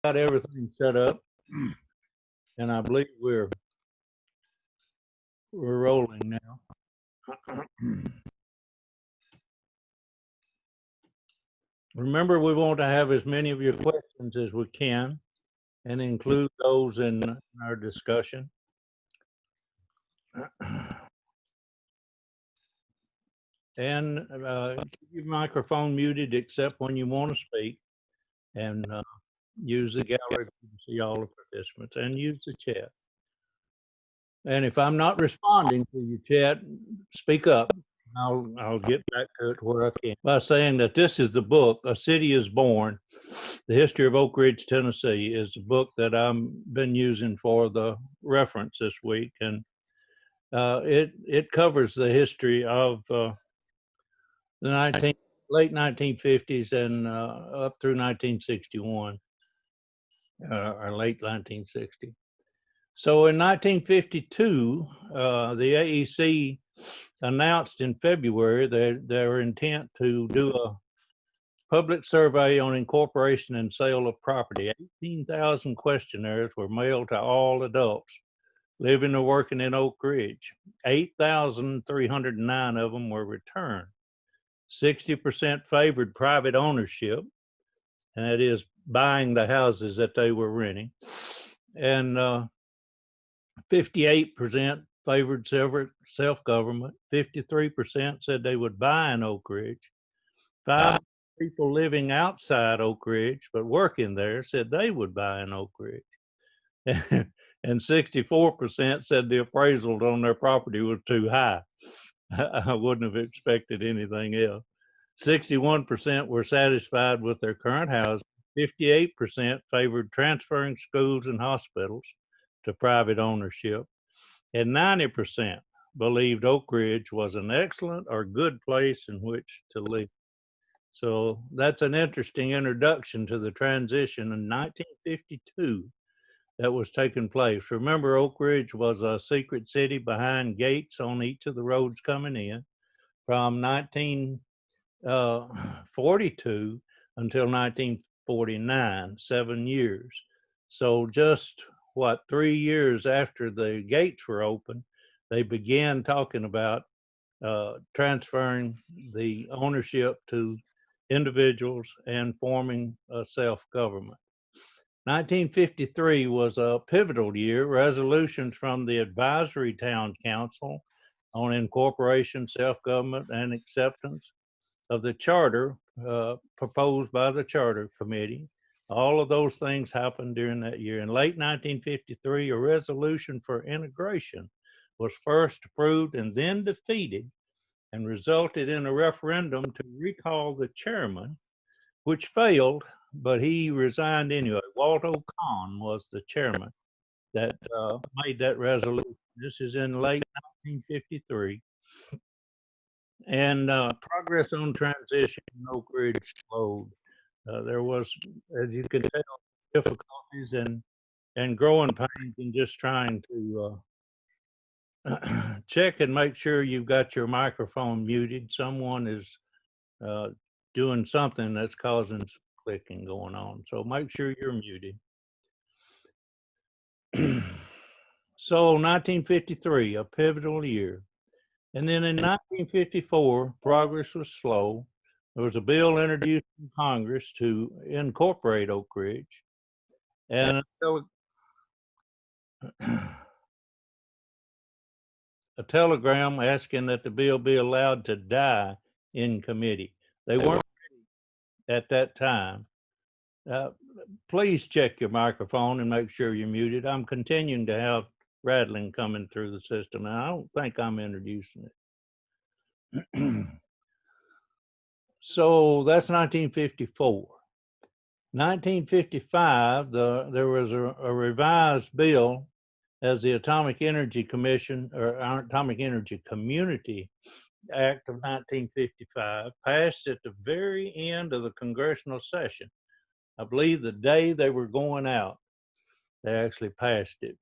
got everything set up, and I believe we're rolling now. Remember, we want to have as many of your questions as we can and include those in our discussion. And keep your microphone muted except when you want to speak, and use the gallery to see all the participants, and use the chat. And if I'm not responding to your chat, speak up. I'll get back to it where I can by saying that this is the book, A City is Born, The History of Oak Ridge, Tennessee, is the book that I've been using for the reference this week. And it covers the history of the late 1950s and up through 1961, or late 1960. So in 1952, the AEC announced in February their intent to do a public survey on incorporation and sale of property. 18,000 questionnaires were mailed to all adults living or working in Oak Ridge. 8,309 of them were returned. 60% favored private ownership, and that is buying the houses that they were renting. And 58% favored self-government. 53% said they would buy in Oak Ridge. 5 people living outside Oak Ridge but working there said they would buy in Oak Ridge. And 64% said the appraisal on their property was too high. I wouldn't have expected anything else. 61% were satisfied with their current house. 58% favored transferring schools and hospitals to private ownership. And 90% believed Oak Ridge was an excellent or good place in which to live. So that's an interesting introduction to the transition in 1952 that was taking place. Remember, Oak Ridge was a secret city behind gates on each of the roads coming in from 1942 until 1949, 7 years. So just 3 years after the gates were open, they began talking about transferring the ownership to individuals and forming a self-government. 1953 was a pivotal year. Resolutions from the Advisory Town Council on incorporation, self-government, and acceptance of the charter proposed by the Charter Committee. All of those things happened during that year. In late 1953, a resolution for integration was first approved and then defeated and resulted in a referendum to recall the chairman, which failed, but he resigned anyway. Waldo Kahn was the chairman that made that resolution. This is in late 1953. And progress on transition in Oak Ridge slowed. There was, as you can tell, difficulties and growing pains in just trying to check and make sure you've got your microphone muted. Someone is doing something that's causing some clicking going on. So make sure you're muted. So 1953, a pivotal year. And then in 1954, progress was slow. There was a bill introduced in Congress to incorporate Oak Ridge. And a telegram asking that the bill be allowed to die in committee. They weren't ready at that time. Please check your microphone and make sure you're muted. I'm continuing to have rattling coming through the system, and I don't think I'm introducing it. So that's 1954. 1955, there was a revised bill as the Atomic Energy Commission, or Atomic Energy Community Act of 1955, passed at the very end of the congressional session. I believe the day they were going out, they actually passed it.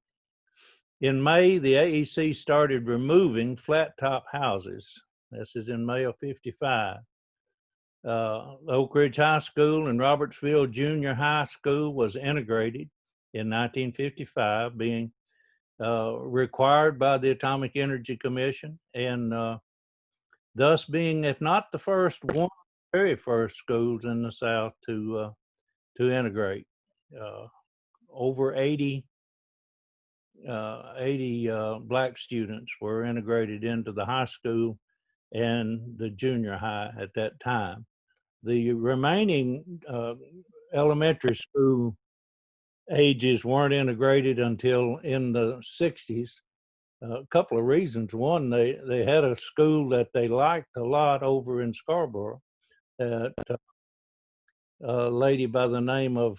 In May, the AEC started removing flat top houses. This is in May of 55. Oak Ridge High School and Robertsville Junior High School was integrated in 1955, being required by the Atomic Energy Commission, and thus being, if not the first, one of the very first schools in the South to integrate. Over 80 black students were integrated into the high school and the junior high at that time. The remaining elementary school ages weren't integrated until in the 60s. A couple of reasons. One, they had a school that they liked a lot over in Scarborough that a lady by the name of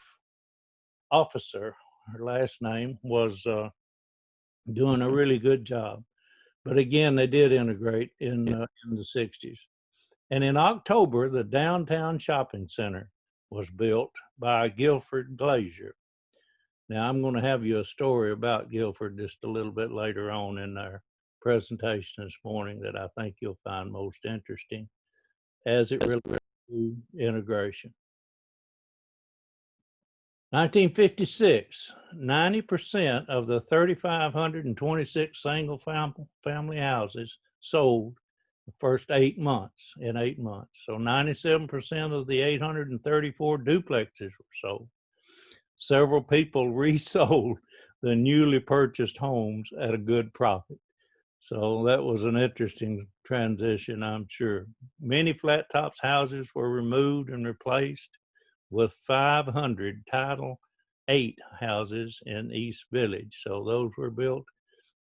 Officer, her last name, was doing a really good job. But again, they did integrate in the 60s. And in October, the downtown shopping center was built by Guilford Glazier. Now, I'm going to have you a story about Guilford just a little bit later on in our presentation this morning that I think you'll find most interesting as it relates to integration. 1956, 90% of the 3,526 single family houses sold the first 8 months, in 8 months. So 97% of the 834 duplexes were sold. Several people resold the newly purchased homes at a good profit. So that was an interesting transition, I'm sure. Many flat tops houses were removed and replaced with 500 Title VIII houses in East Village. So those were built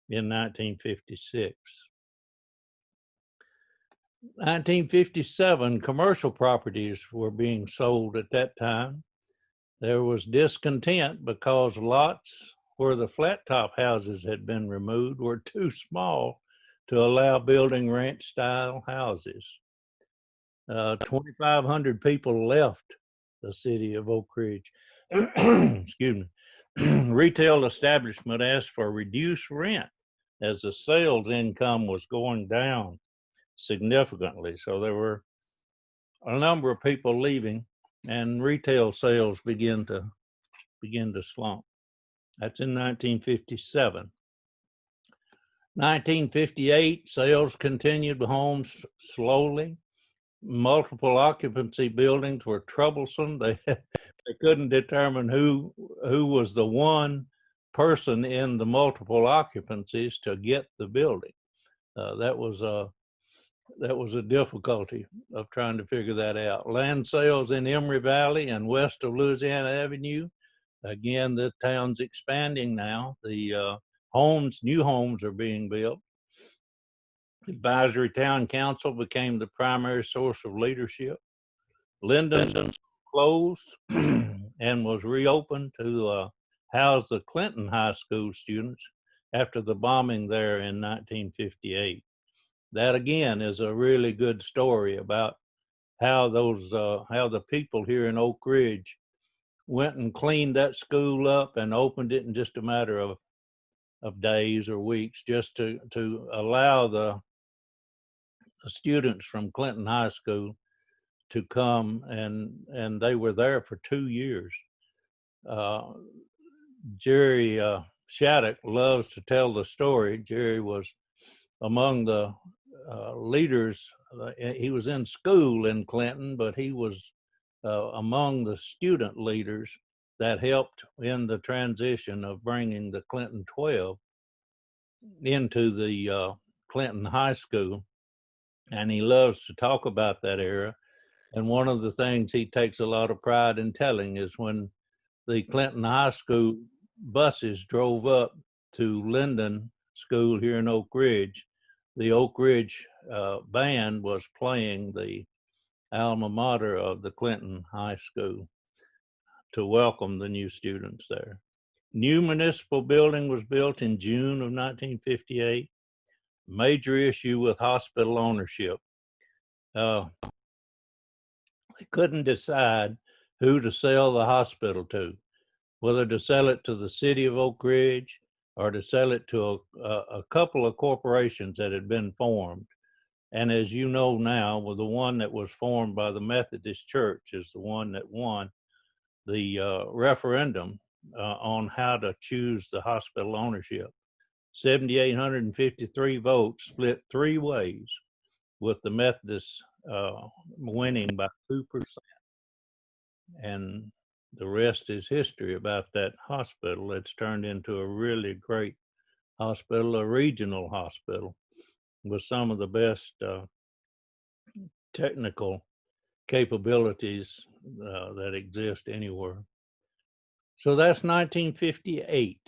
in 1956. 1957, commercial properties were being sold at that time. There was discontent because lots where the flat top houses had been removed were too small to allow building ranch style houses. 2,500 people left the city of Oak Ridge. Excuse me. Retail establishment asked for reduced rent as the sales income was going down significantly. So there were a number of people leaving, and retail sales began to slump. That's in 1957. 1958, sales continued the homes slowly. Multiple occupancy buildings were troublesome. They couldn't determine who was the one person in the multiple occupancies to get the building. That was a difficulty of trying to figure that out. Land sales in Emory Valley and west of Louisiana Avenue. Again, the town's expanding now. The new homes are being built. The Advisory Town Council became the primary source of leadership. Linden closed and was reopened to house the Clinton High School students after the bombing there in 1958. That again is a really good story about how the people here in Oak Ridge went and cleaned that school up and opened it in just a matter of days or weeks, just to allow the students from Clinton High School to come, and they were there for 2 years. Jerry Shattuck loves to tell the story. Jerry was among the leaders. He was in school in Clinton, but he was among the student leaders that helped in the transition of bringing the Clinton 12 into the Clinton High School. And he loves to talk about that era. And one of the things he takes a lot of pride in telling is when the Clinton High School buses drove up to Linden School here in Oak Ridge, the Oak Ridge band was playing the alma mater of the Clinton High School to welcome the new students there. New municipal building was built in June of 1958. Major issue with hospital ownership. They couldn't decide who to sell the hospital to, whether to sell it to the city of Oak Ridge or to sell it to a couple of corporations that had been formed. And as you know now, well, the one that was formed by the Methodist Church is the one that won the referendum on how to choose the hospital ownership. 7,853 votes split 3 ways, with the Methodists winning by 2%. And the rest is history about that hospital. It's turned into a really great hospital, a regional hospital with some of the best technical capabilities that exist anywhere. So that's 1958.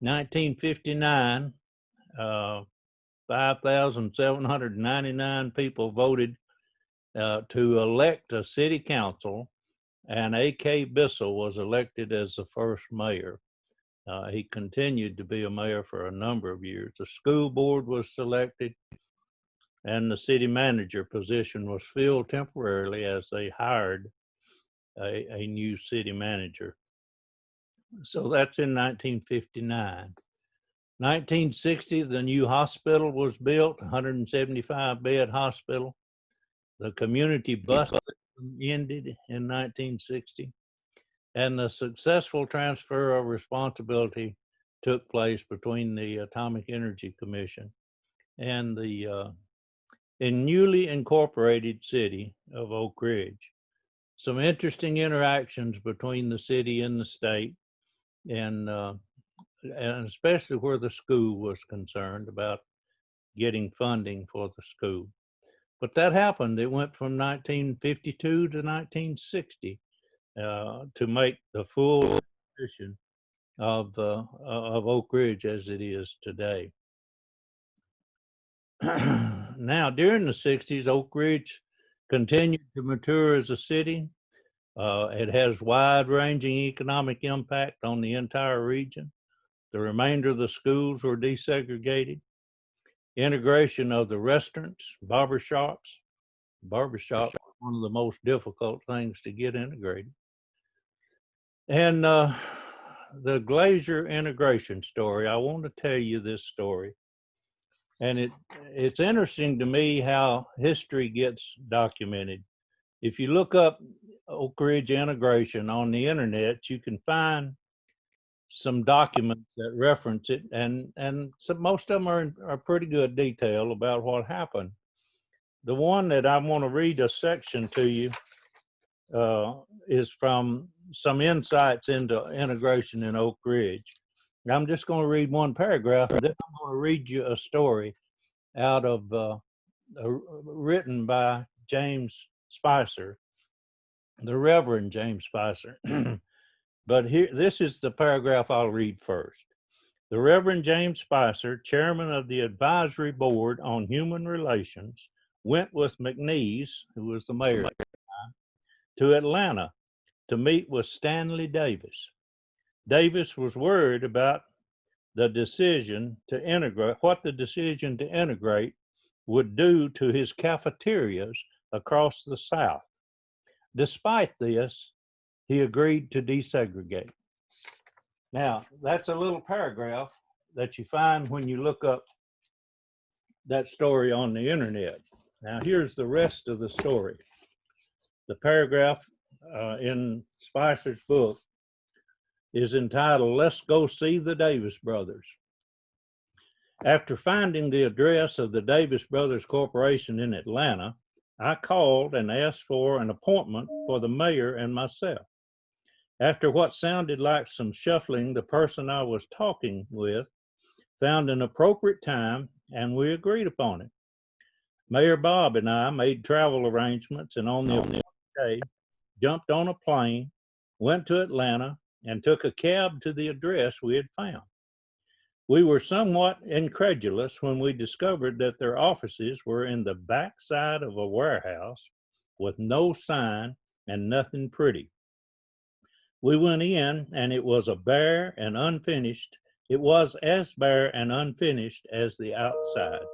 1959, 5,799 people voted to elect a city council, and A.K. Bissell was elected as the first mayor. He continued to be a mayor for a number of years. The school board was selected, and the city manager position was filled temporarily as they hired a new city manager. So that's in 1959. 1960, the new hospital was built, 175-bed hospital. The community bus system ended in 1960, and the successful transfer of responsibility took place between the Atomic Energy Commission and the newly incorporated city of Oak Ridge. Some interesting interactions between the city and the state, and especially where the school was concerned about getting funding for the school. But that happened. It went from 1952 to 1960 to make the full transition of Oak Ridge as it is today. Now, during the 60s, Oak Ridge continued to mature as a city. It has wide-ranging economic impact on the entire region. The remainder of the schools were desegregated. Integration of the restaurants, barbershops. Barbershop was one of the most difficult things to get integrated. And the Glacier integration story, I want to tell you this story. And it's interesting to me how history gets documented. If you look up Oak Ridge integration on the internet, you can find some documents that reference it, and most of them are pretty good detail about what happened. The one that I want to read a section to you is from some insights into integration in Oak Ridge. And I'm just going to read one paragraph, and then I'm going to read you a story out of written by James Spicer, the Reverend James Spicer. But here, this is the paragraph I'll read first. The Reverend James Spicer, chairman of the Advisory Board on Human Relations, went with McNeese, who was the mayor at the time, to Atlanta to meet with Stanley Davis. Davis was worried about the decision to integrate, what the decision to integrate would do to his cafeterias across the South. Despite this, he agreed to desegregate. Now, that's a little paragraph that you find when you look up that story on the internet. Now, here's the rest of the story. The paragraph in Spicer's book is entitled, "Let's Go See the Davis Brothers." After finding the address of the Davis Brothers Corporation in Atlanta, I called and asked for an appointment for the mayor and myself. After what sounded like some shuffling, the person I was talking with found an appropriate time, and we agreed upon it. Mayor Bob and I made travel arrangements, and on the day, jumped on a plane, went to Atlanta, and took a cab to the address we had found. We were somewhat incredulous when we discovered that their offices were in the backside of a warehouse with no sign and nothing pretty. We went in, and it was as bare and unfinished as the outside.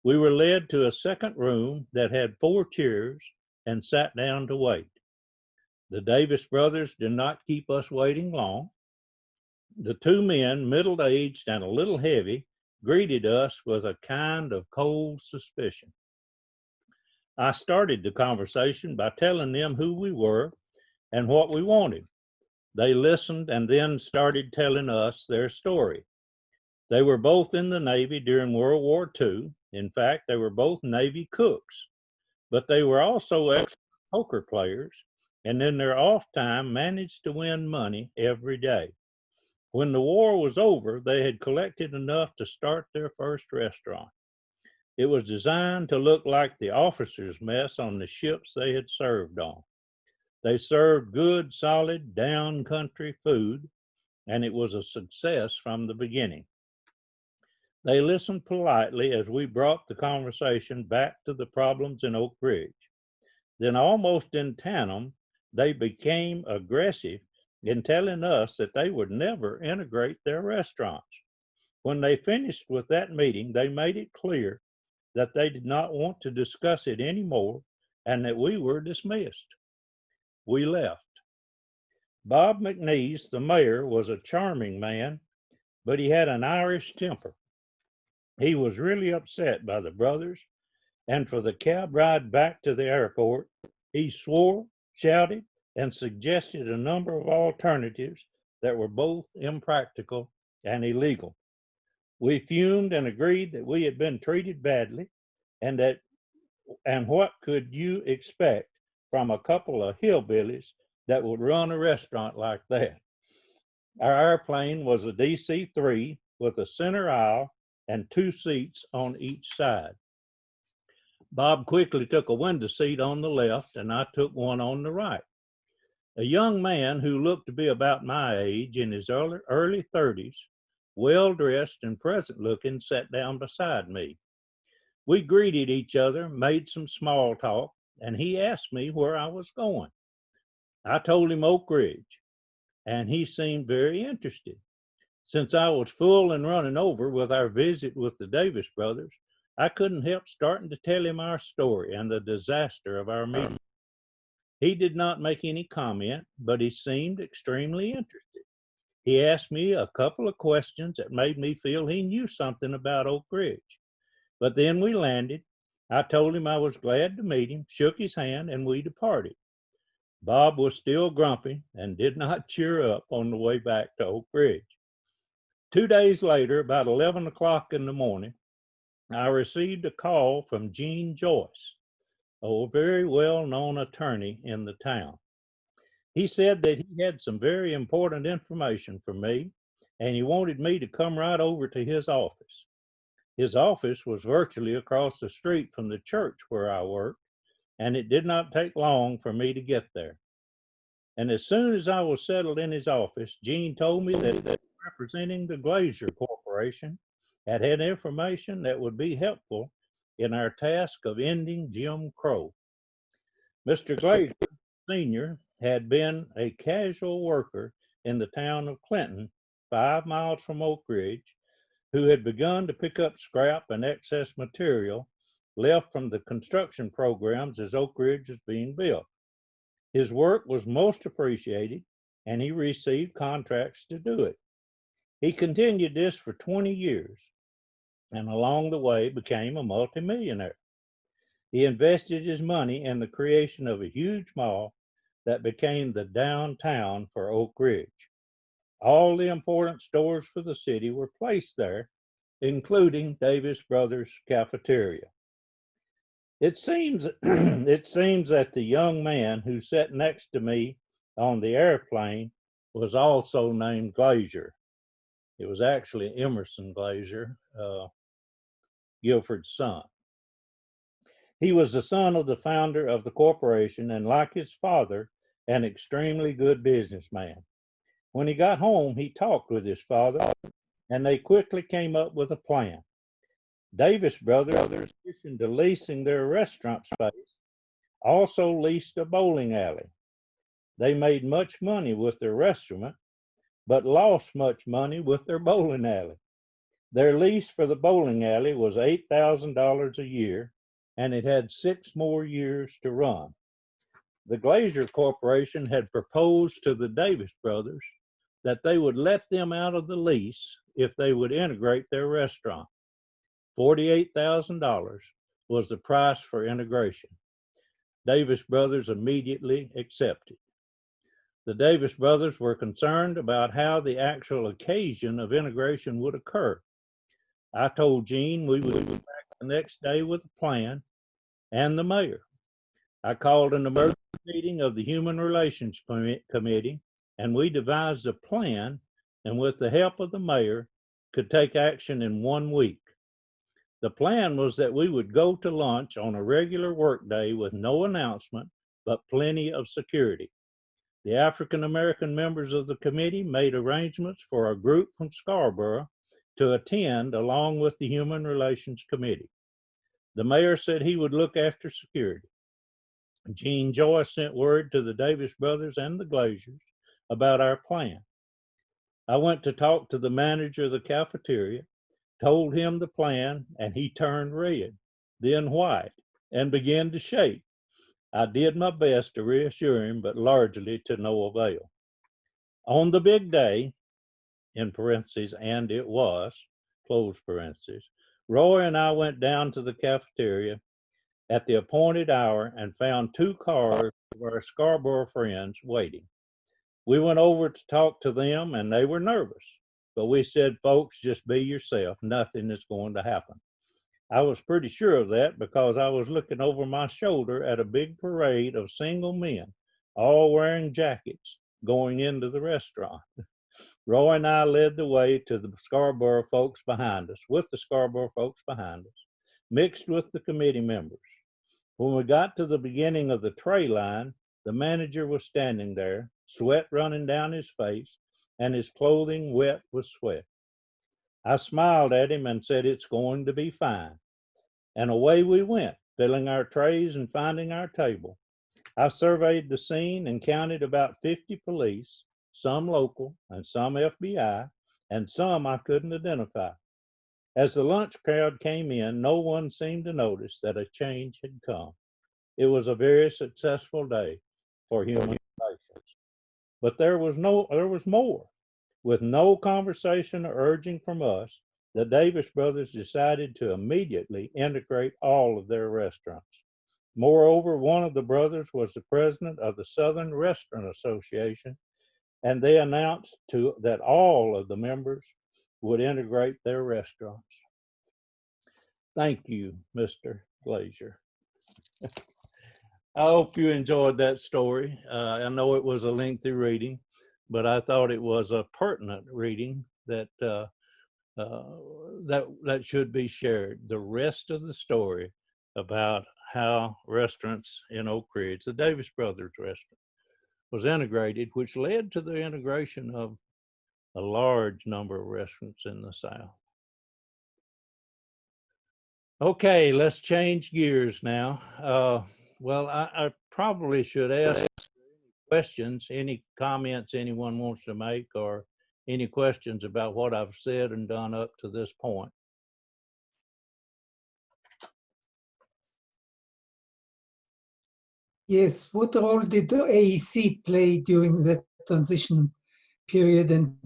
We were led to a second room that had 4 chairs and sat down to wait. The Davis brothers did not keep us waiting long. The 2 men, middle-aged and a little heavy, greeted us with a kind of cold suspicion. I started the conversation by telling them who we were and what we wanted. They listened and then started telling us their story. They were both in the Navy during World War II. In fact, they were both Navy cooks, but they were also excellent poker players, and in their off time managed to win money every day. When the war was over, they had collected enough to start their first restaurant. It was designed to look like the officers' mess on the ships they had served on. They served good, solid, down country food, and it was a success from the beginning. They listened politely as we brought the conversation back to the problems in Oak Ridge. Then, almost in tandem, they became aggressive in telling us that they would never integrate their restaurants. When they finished with that meeting, they made it clear that they did not want to discuss it anymore and that we were dismissed. We left. Bob McNeese, the mayor, was a charming man, but he had an Irish temper. He was really upset by the brothers, and for the cab ride back to the airport, he swore, shouted, and suggested a number of alternatives that were both impractical and illegal. We fumed and agreed that we had been treated badly, and what could you expect from a couple of hillbillies that would run a restaurant like that? Our airplane was a DC-3 with a center aisle and 2 seats on each side. Bob quickly took a window seat on the left, and I took one on the right. A young man who looked to be about my age, in his early 30s, well-dressed and pleasant-looking, sat down beside me. We greeted each other, made some small talk, and he asked me where I was going. I told him Oak Ridge, and he seemed very interested. Since I was full and running over with our visit with the Davis brothers, I couldn't help starting to tell him our story and the disaster of our meeting. He did not make any comment, but he seemed extremely interested. He asked me a couple of questions that made me feel he knew something about Oak Ridge. But then we landed. I told him I was glad to meet him, shook his hand, and we departed. Bob was still grumpy and did not cheer up on the way back to Oak Ridge. 2 days later, about 11 o'clock in the morning, I received a call from Gene Joyce, a very well-known attorney in the town. He said that he had some very important information for me, and he wanted me to come right over to his office. His office was virtually across the street from the church where I worked, and it did not take long for me to get there. And as soon as I was settled in his office, Gene told me that representing the Glazier Corporation had information that would be helpful in our task of ending Jim Crow. Mr. Glazier Sr. had been a casual worker in the town of Clinton, 5 miles from Oak Ridge, who had begun to pick up scrap and excess material left from the construction programs as Oak Ridge was being built. His work was most appreciated, and he received contracts to do it. He continued this for 20 years, and along the way became a multimillionaire. He invested his money in the creation of a huge mall that became the downtown for Oak Ridge. All the important stores for the city were placed there, including Davis Brothers Cafeteria. It seems that the young man who sat next to me on the airplane was also named Glazier. It was actually Emerson Glazier, Guilford's son. He was the son of the founder of the corporation and, like his father, an extremely good businessman. When he got home, he talked with his father, and they quickly came up with a plan. Davis Brothers, in addition to leasing their restaurant space, also leased a bowling alley. They made much money with their restaurant, but lost much money with their bowling alley. Their lease for the bowling alley was $8,000 a year, and it had 6 more years to run. The Glazier Corporation had proposed to the Davis brothers that they would let them out of the lease if they would integrate their restaurant. $48,000 was the price for integration. Davis brothers immediately accepted. The Davis brothers were concerned about how the actual occasion of integration would occur. I told Gene we would be back the next day with a plan and the mayor. I called an emergency meeting of the Human Relations Committee, and we devised a plan, and with the help of the mayor, could take action in 1 week. The plan was that we would go to lunch on a regular workday with no announcement, but plenty of security. The African-American members of the committee made arrangements for a group from Scarborough to attend along with the Human Relations Committee. The mayor said he would look after security. Gene Joyce sent word to the Davis brothers and the Glaziers about our plan. I went to talk to the manager of the cafeteria, told him the plan, and he turned red, then white, and began to shake. I did my best to reassure him, but largely to no avail. On the big day, in parentheses, and it was, close parentheses, Roy and I went down to the cafeteria at the appointed hour and found 2 cars of our Scarborough friends waiting. We went over to talk to them, and they were nervous, but we said, folks, just be yourself. Nothing is going to happen. I was pretty sure of that because I was looking over my shoulder at a big parade of single men, all wearing jackets, going into the restaurant. Roy and I led the way to the Scarborough folks behind us, mixed with the committee members. When we got to the beginning of the tray line, the manager was standing there, sweat running down his face, and his clothing wet with sweat. I smiled at him and said, it's going to be fine. And away we went, filling our trays and finding our table. I surveyed the scene and counted about 50 police, some local and some FBI, and some I couldn't identify. As the lunch crowd came in, no one seemed to notice that a change had come. It was a very successful day for human relations. But there was more. With no conversation or urging from us, the Davis brothers decided to immediately integrate all of their restaurants. Moreover, one of the brothers was the president of the Southern Restaurant Association, and they announced that all of the members would integrate their restaurants. Thank you, Mr. Glazier. I hope you enjoyed that story. I know it was a lengthy reading, but I thought it was a pertinent reading that that should be shared. The rest of the story about how restaurants in Oak Ridge, the Davis Brothers restaurant, was integrated, which led to the integration of a large number of restaurants in the South. Okay, let's change gears now. Well, I probably should ask questions, any comments anyone wants to make, or any questions about what I've said and done up to this point. Yes, what role did the AEC play during that transition period, and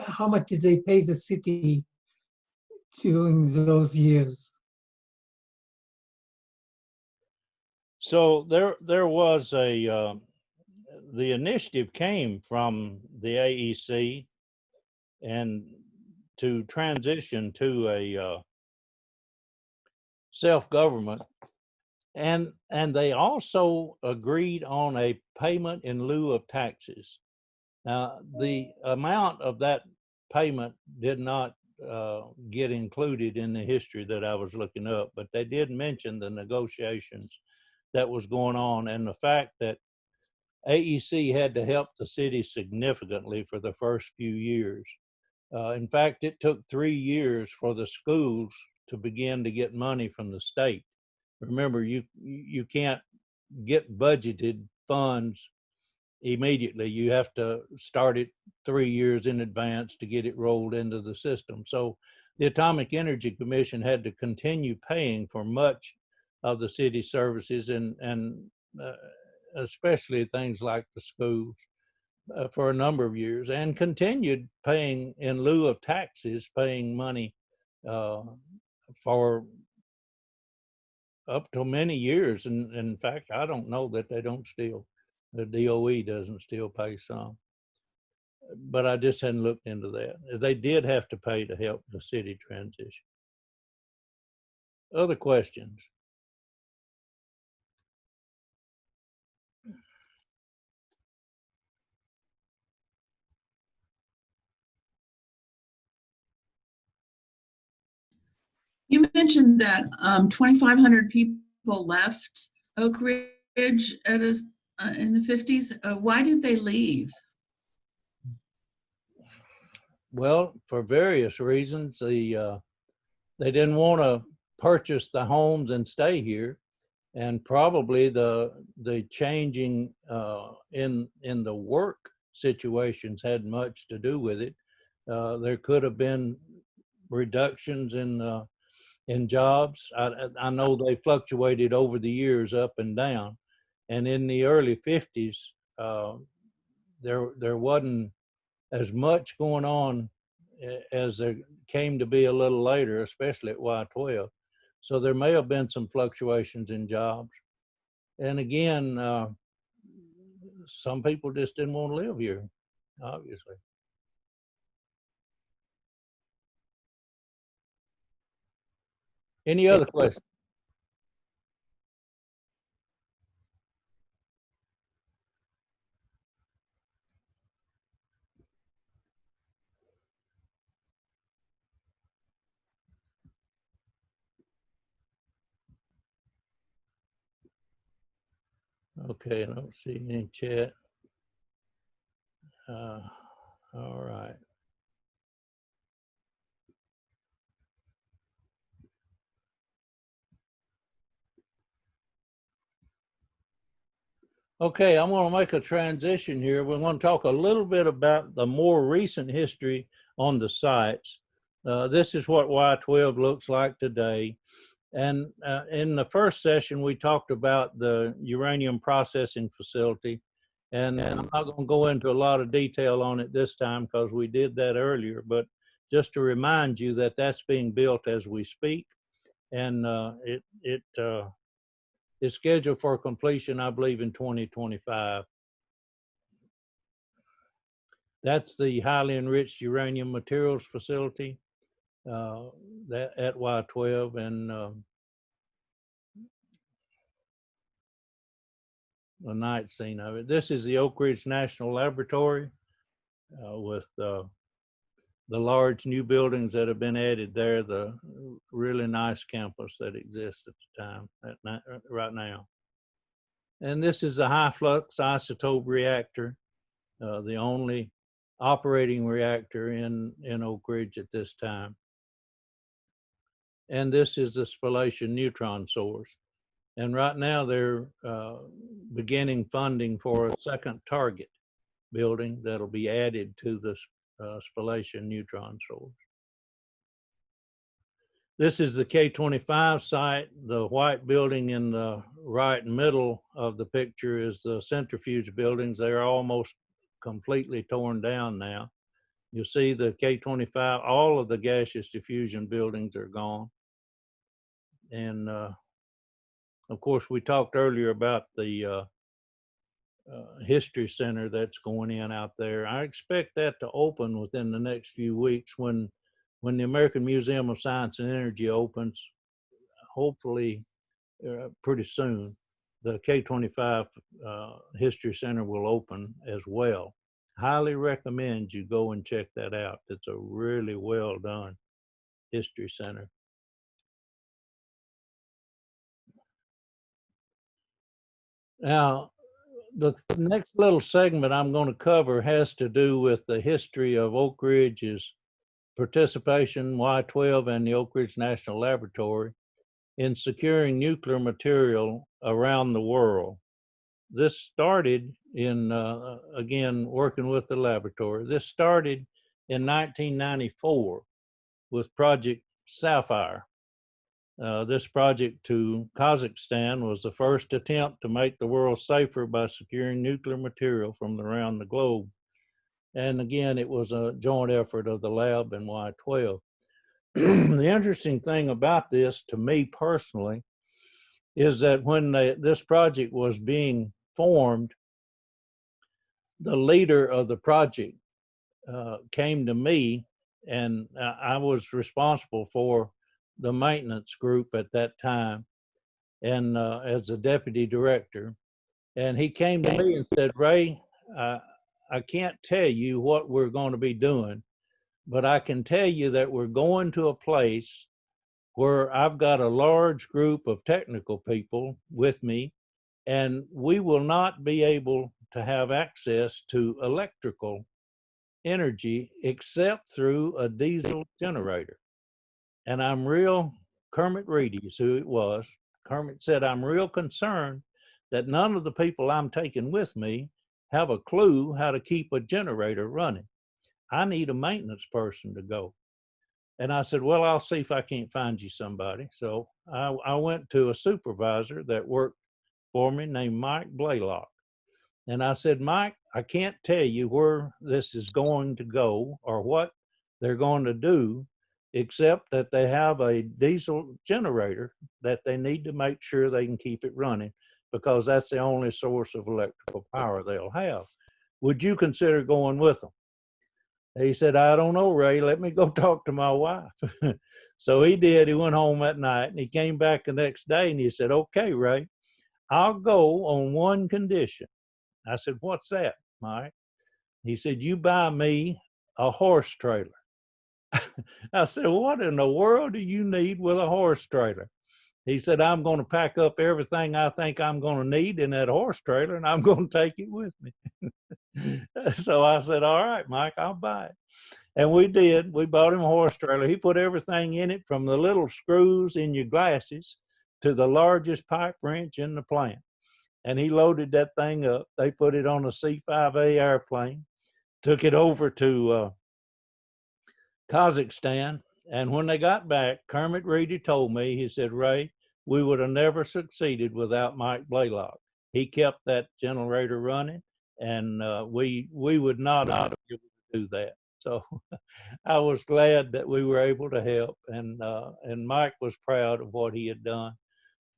how much did they pay the city during those years? So there was the initiative came from the AEC and to transition to a self-government, and they also agreed on a payment in lieu of taxes. Now, the amount of that payment did not get included in the history that I was looking up, but they did mention the negotiations that was going on and the fact that AEC had to help the city significantly for the first few years. In fact, it took 3 years for the schools to begin to get money from the state. Remember, you can't get budgeted funds immediately. You have to start it 3 years in advance to get it rolled into the system. So the Atomic Energy Commission had to continue paying for much of the city services and especially things like the schools. for a number of years, and continued paying in lieu of taxes, paying money for up to many years. And in fact, I don't know that they don't still, the DOE doesn't still pay some. But I just hadn't looked into that. They did have to pay to help the city transition. Other questions? You mentioned that 2,500 people left Oak Ridge in the 50s. Why did they leave? Well, for various reasons. They didn't want to purchase the homes and stay here, and probably the changing in the work situations had much to do with it. There could have been reductions in jobs. I know they fluctuated over the years up and down, and in the early 50s, there wasn't as much going on as there came to be a little later, especially at Y12. So there may have been some fluctuations in jobs. And again, some people just didn't want to live here, obviously. Any other questions? Okay, I don't see any chat. All right. Okay, I'm going to make a transition here. We're going to talk a little bit about the more recent history on the sites. This is what Y12 looks like today. And in the first session, we talked about the uranium processing facility. And I'm not going to go into a lot of detail on it this time because we did that earlier. But just to remind you that that's being built as we speak. And it is scheduled for completion, I believe, in 2025. That's the highly enriched uranium materials facility that at Y12, and the night scene of it. This is the Oak Ridge National Laboratory with the large new buildings that have been added there, the really nice campus that exists at the time, right now. And this is a high flux isotope reactor, the only operating reactor in Oak Ridge at this time. And this is the Spallation neutron source. And right now they're beginning funding for a second target building that'll be added to the Spallation neutron source. This is the K25 site. The white building in the right middle of the picture is the centrifuge buildings. They're almost completely torn down now. You'll see the K25, all of the gaseous diffusion buildings are gone. And of course, we talked earlier about the history center that's going in out there. I expect that to open within the next few weeks when the American Museum of Science and Energy opens, hopefully pretty soon. The K25 History Center will open as well. Highly recommend you go and check that out. It's a really well done history center. Now, the next little segment I'm going to cover has to do with the history of Oak Ridge's participation, Y12 and the Oak Ridge National Laboratory, in securing nuclear material around the world. This started in, again, working with the laboratory. This started in 1994 with Project Sapphire. This project to Kazakhstan was the first attempt to make the world safer by securing nuclear material from around the globe. And again, it was a joint effort of the lab and Y-12. The interesting thing about this, to me personally, is that when this project was being formed, the leader of the project came to me, and I was responsible for the maintenance group at that time, and as the deputy director. And he came to me and said, Ray, I can't tell you what we're going to be doing, but I can tell you that we're going to a place where I've got a large group of technical people with me, and we will not be able to have access to electrical energy except through a diesel generator. And Kermit Reedy is who it was. Kermit said, I'm real concerned that none of the people I'm taking with me have a clue how to keep a generator running. I need a maintenance person to go. And I said, well, I'll see if I can't find you somebody. So I went to a supervisor that worked for me named Mike Blaylock. And I said, Mike, I can't tell you where this is going to go or what they're going to do, except that they have a diesel generator that they need to make sure they can keep it running, because that's the only source of electrical power they'll have. Would you consider going with them? He said, I don't know, Ray, let me go talk to my wife. So he did. He went home that night, and he came back the next day and he said, okay, Ray, I'll go on one condition. I said, what's that, Mike? He said, you buy me a horse trailer. I said, what in the world do you need with a horse trailer? He said, I'm going to pack up everything I think I'm going to need in that horse trailer, and I'm going to take it with me. So I said, all right, Mike, I'll buy it. And we did. We bought him a horse trailer. He put everything in it, from the little screws in your glasses to the largest pipe wrench in the plant. And he loaded that thing up. They put it on a C-5A airplane, took it over to Kazakhstan. And when they got back, Kermit Reedy told me, he said, Ray, we would have never succeeded without Mike Blaylock. He kept that generator running, and we would not have been able to do that. So I was glad that we were able to help, and Mike was proud of what he had done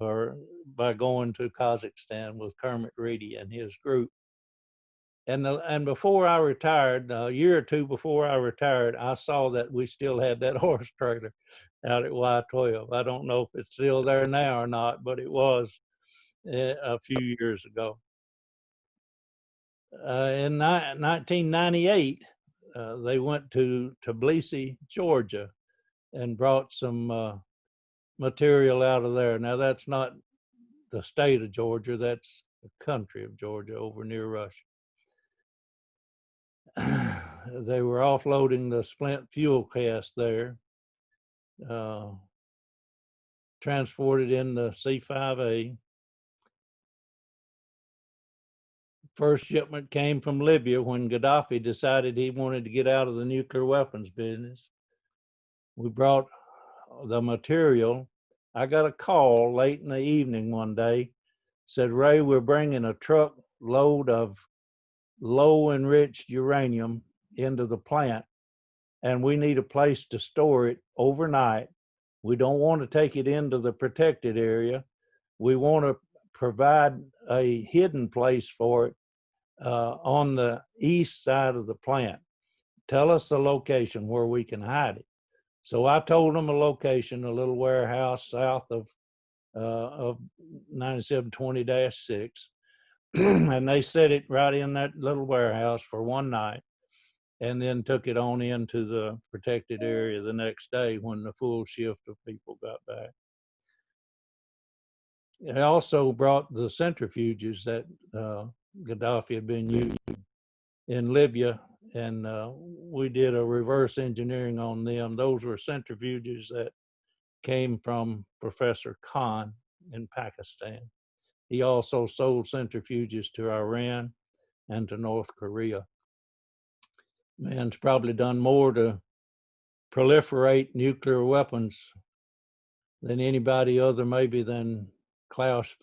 by going to Kazakhstan with Kermit Reedy and his group. And before I retired, a year or two before I retired, I saw that we still had that horse trailer out at Y-12. I don't know if it's still there now or not, but it was a few years ago. In 1998, they went to Tbilisi, Georgia, and brought some material out of there. Now, that's not the state of Georgia, that's the country of Georgia over near Russia. They were offloading the spent fuel cask there, transported in the C-5A. First shipment came from Libya when Gaddafi decided he wanted to get out of the nuclear weapons business. We brought the material. I got a call late in the evening one day, said, Ray, we're bringing a truck load of low enriched uranium into the plant, and we need a place to store it overnight. We don't want to take it into the protected area. We want to provide a hidden place for it on the east side of the plant. Tell us the location where we can hide it. So I told them a location, a little warehouse south of 9720-6. And they set it right in that little warehouse for one night, and then took it on into the protected area the next day when the full shift of people got back. They also brought the centrifuges that Gaddafi had been using in Libya, and we did a reverse engineering on them. Those were centrifuges that came from Professor Khan in Pakistan. He also sold centrifuges to Iran and to North Korea. Man's probably done more to proliferate nuclear weapons than anybody other maybe than Klaus,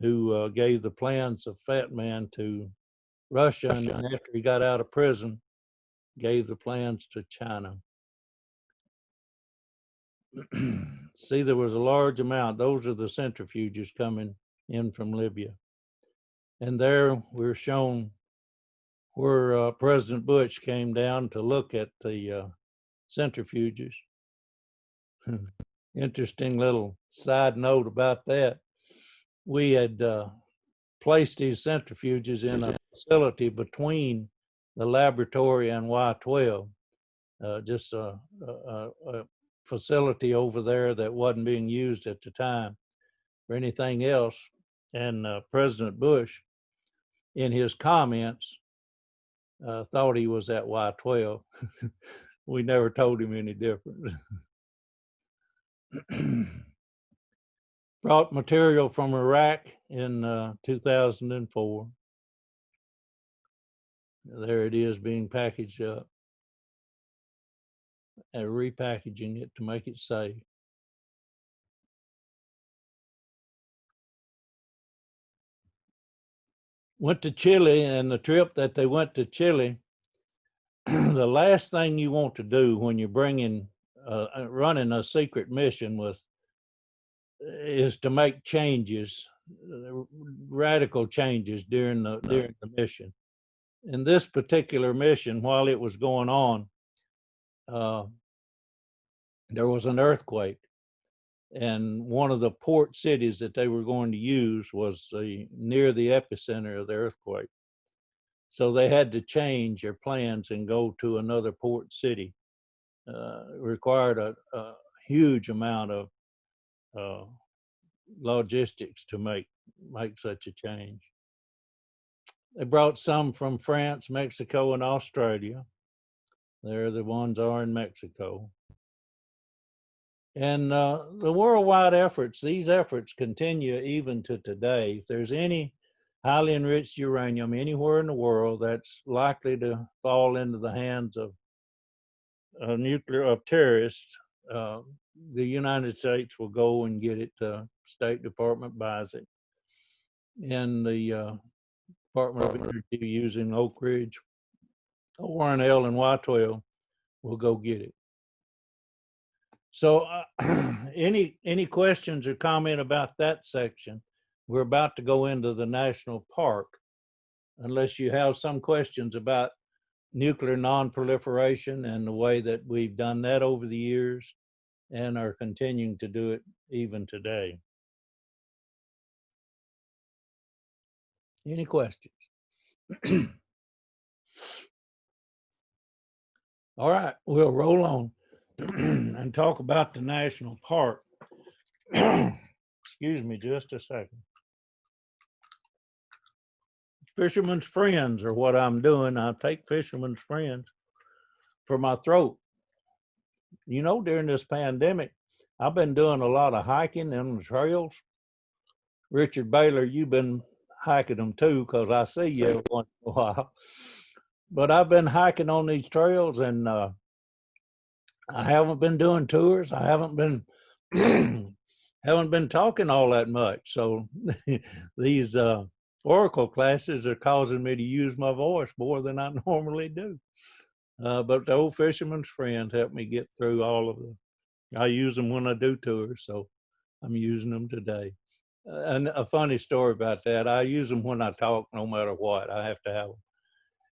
who gave the plans of Fat Man to Russia, and then after he got out of prison, gave the plans to China. See, there was a large amount. Those are the centrifuges coming in from Libya. And there we're shown where President Bush came down to look at the centrifuges. Interesting little side note about that. We had placed these centrifuges in a facility between the laboratory and Y12, just a facility over there that wasn't being used at the time for anything else. And President Bush, in his comments, thought he was at Y12. We never told him any different. Brought material from Iraq in 2004. There it is being packaged up and repackaging it to make it safe. Went to Chile, and the trip that they went to Chile, the last thing you want to do when you're running a secret mission is to make changes, radical changes during the mission. In this particular mission, while it was going on, there was an earthquake, and one of the port cities that they were going to use was near the epicenter of the earthquake. So they had to change their plans and go to another port city. Required a huge amount of logistics to make such a change. They brought some from France, Mexico, and Australia. There the ones are in Mexico. And the worldwide efforts, these efforts continue even to today. If there's any highly enriched uranium anywhere in the world that's likely to fall into the hands of terrorists, the United States will go and get it. State Department buys it, and the Department of Energy, using Oak Ridge, ORICL, and Y12 will go get it. So any questions or comment about that section? We're about to go into the national park, unless you have some questions about nuclear non-proliferation and the way that we've done that over the years and are continuing to do it even today. Any questions? All right, we'll roll on and talk about the national park. Excuse me just a second. Fisherman's Friends are what I'm doing. I take Fisherman's Friends for my throat. You know, during this pandemic, I've been doing a lot of hiking on the trails. Richard Baylor, you've been hiking them too, because I see you every once in a while. But I've been hiking on these trails, and I haven't been doing tours. I haven't been talking all that much. So these ORICL classes are causing me to use my voice more than I normally do. But the old Fisherman's Friends help me get through all of them. I use them when I do tours, so I'm using them today. And a funny story about that, I use them when I talk, no matter what. I have to have them.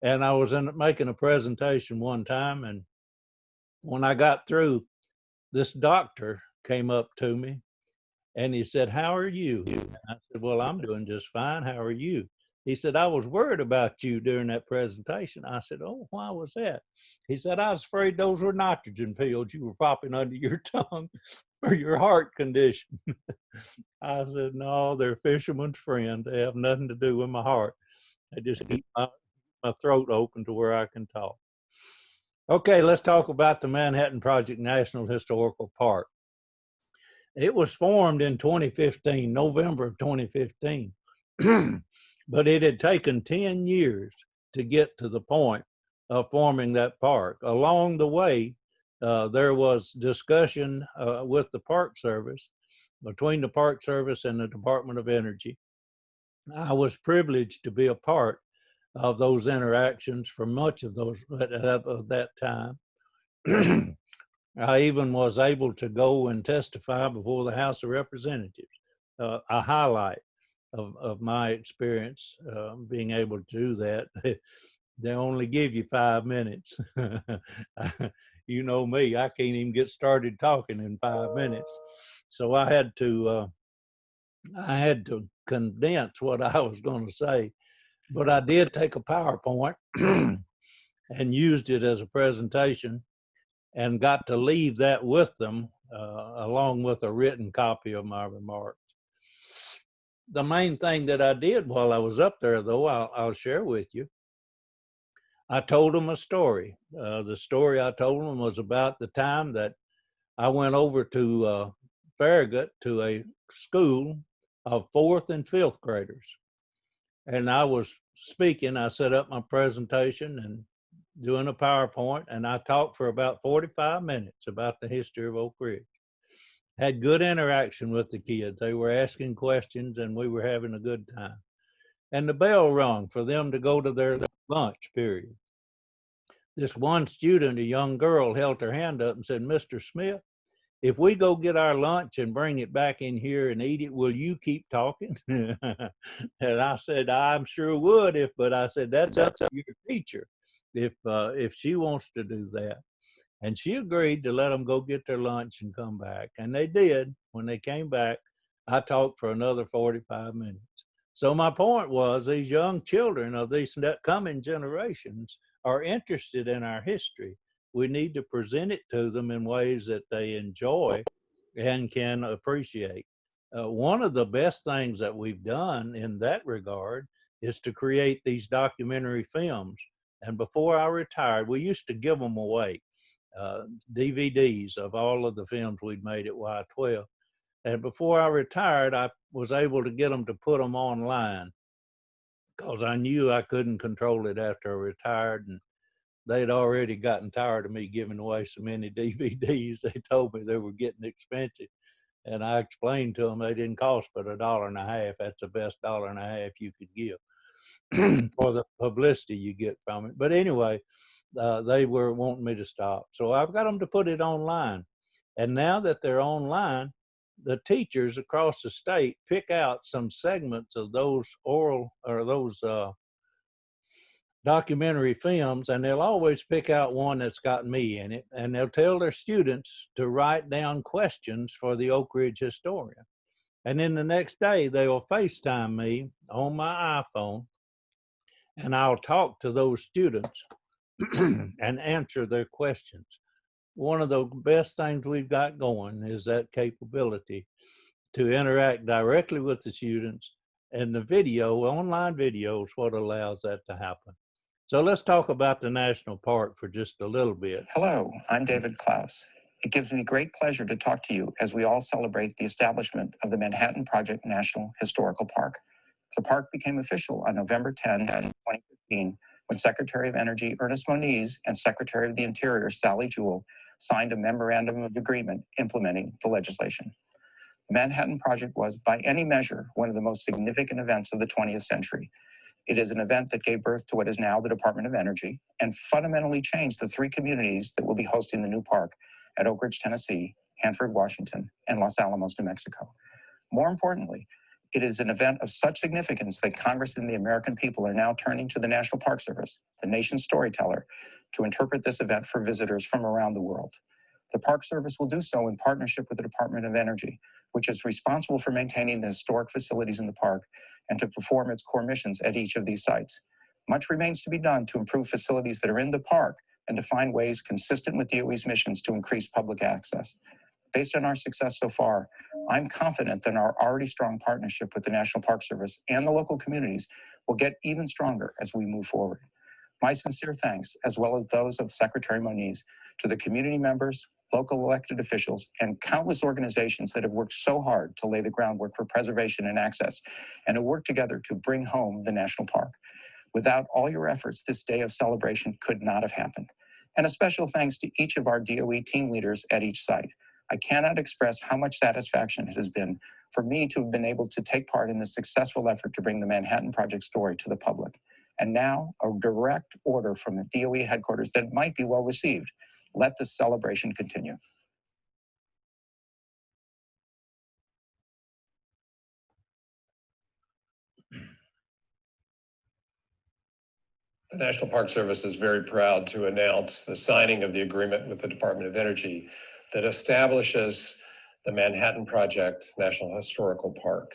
And I was making a presentation one time, and when I got through, this doctor came up to me, and he said, "How are you?" And I said, "Well, I'm doing just fine. How are you?" He said, "I was worried about you during that presentation." I said, "Oh, why was that?" He said, "I was afraid those were nitrogen pills you were popping under your tongue for your heart condition." I said, "No, they're Fisherman's Friend. They have nothing to do with my heart. They just keep my throat open to where I can talk." Okay, let's talk about the Manhattan Project National Historical Park. It was formed in 2015, November of 2015, but it had taken 10 years to get to the point of forming that park. Along the way, there was discussion with the Park Service, between the Park Service and the Department of Energy. I was privileged to be a part of those interactions for much of that time. I even was able to go and testify before the House of Representatives, a highlight of my experience being able to do that. They only give you 5 minutes. You know me, I can't even get started talking in 5 minutes. So I had to condense what I was going to say, but I did take a PowerPoint and used it as a presentation and got to leave that with them along with a written copy of my remarks. The main thing that I did while I was up there, though, I'll share with you. I told them a story. The story I told them was about the time that I went over to Farragut to a school of 4th and 5th graders. And I was speaking, I set up my presentation and doing a PowerPoint, and I talked for about 45 minutes about the history of Oak Ridge. Had good interaction with the kids. They were asking questions and we were having a good time. And the bell rung for them to go to their lunch period. This one student, a young girl, held her hand up and said, "Mr. Smith, if we go get our lunch and bring it back in here and eat it, will you keep talking?" And I said, "I'm sure would but I said, that's up to your teacher if she wants to do that." And she agreed to let them go get their lunch and come back. And they did. When they came back, I talked for another 45 minutes. So my point was, these young children of these coming generations are interested in our history. We need to present it to them in ways that they enjoy and can appreciate. One of the best things that we've done in that regard is to create these documentary films. And before I retired, we used to give them away, DVDs of all of the films we'd made at Y12. And before I retired, I was able to get them to put them online because I knew I couldn't control it after I retired. And they'd already gotten tired of me giving away so many DVDs. They told me they were getting expensive. And I explained to them they didn't cost but $1.50. That's the best $1.50 you could give for the publicity you get from it. But anyway, they were wanting me to stop. So I've got them to put it online. And now that they're online, the teachers across the state pick out some segments of those documentary films, and they'll always pick out one that's got me in it, and they'll tell their students to write down questions for the Oak Ridge historian. And then the next day, they will FaceTime me on my iPhone, and I'll talk to those students and answer their questions. One of the best things we've got going is that capability to interact directly with the students, and the video, online video, is what allows that to happen. So let's talk about the national park for just a little bit. Hello, I'm David Klaus. It gives me great pleasure to talk to you as we all celebrate the establishment of the Manhattan Project National Historical Park. The park became official on November 10, 2015, when Secretary of Energy Ernest Moniz and Secretary of the Interior Sally Jewell signed a memorandum of agreement implementing the legislation. The Manhattan Project was, by any measure, one of the most significant events of the 20th century. It is an event that gave birth to what is now the Department of Energy and fundamentally changed the 3 communities that will be hosting the new park at Oak Ridge, Tennessee, Hanford, Washington, and Los Alamos, New Mexico. More importantly, it is an event of such significance that Congress and the American people are now turning to the National Park Service, the nation's storyteller, to interpret this event for visitors from around the world. The Park Service will do so in partnership with the Department of Energy, which is responsible for maintaining the historic facilities in the park and to perform its core missions at each of these sites. Much remains to be done to improve facilities that are in the park and to find ways consistent with DOE's missions to increase public access. Based on our success so far, I'm confident that our already strong partnership with the National Park Service and the local communities will get even stronger as we move forward. My sincere thanks, as well as those of Secretary Moniz, to the community members, local elected officials, and countless organizations that have worked so hard to lay the groundwork for preservation and access, and have worked together to bring home the national park. Without all your efforts, this day of celebration could not have happened. And a special thanks to each of our DOE team leaders at each site. I cannot express how much satisfaction it has been for me to have been able to take part in this successful effort to bring the Manhattan Project story to the public. And now, a direct order from the DOE headquarters that might be well received. Let the celebration continue. The National Park Service is very proud to announce the signing of the agreement with the Department of Energy that establishes the Manhattan Project National Historical Park.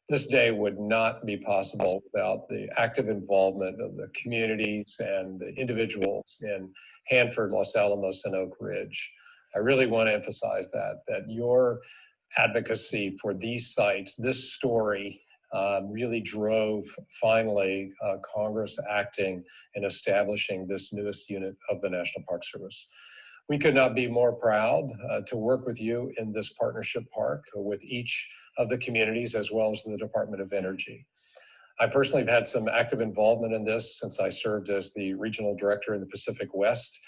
This day would not be possible without the active involvement of the communities and the individuals in Hanford, Los Alamos, and Oak Ridge. I really want to emphasize that your advocacy for these sites, this story, really drove finally Congress acting and establishing this newest unit of the National Park Service. We could not be more proud to work with you in this partnership park with each of the communities as well as the Department of Energy. I personally have had some active involvement in this since I served as the regional director in the Pacific West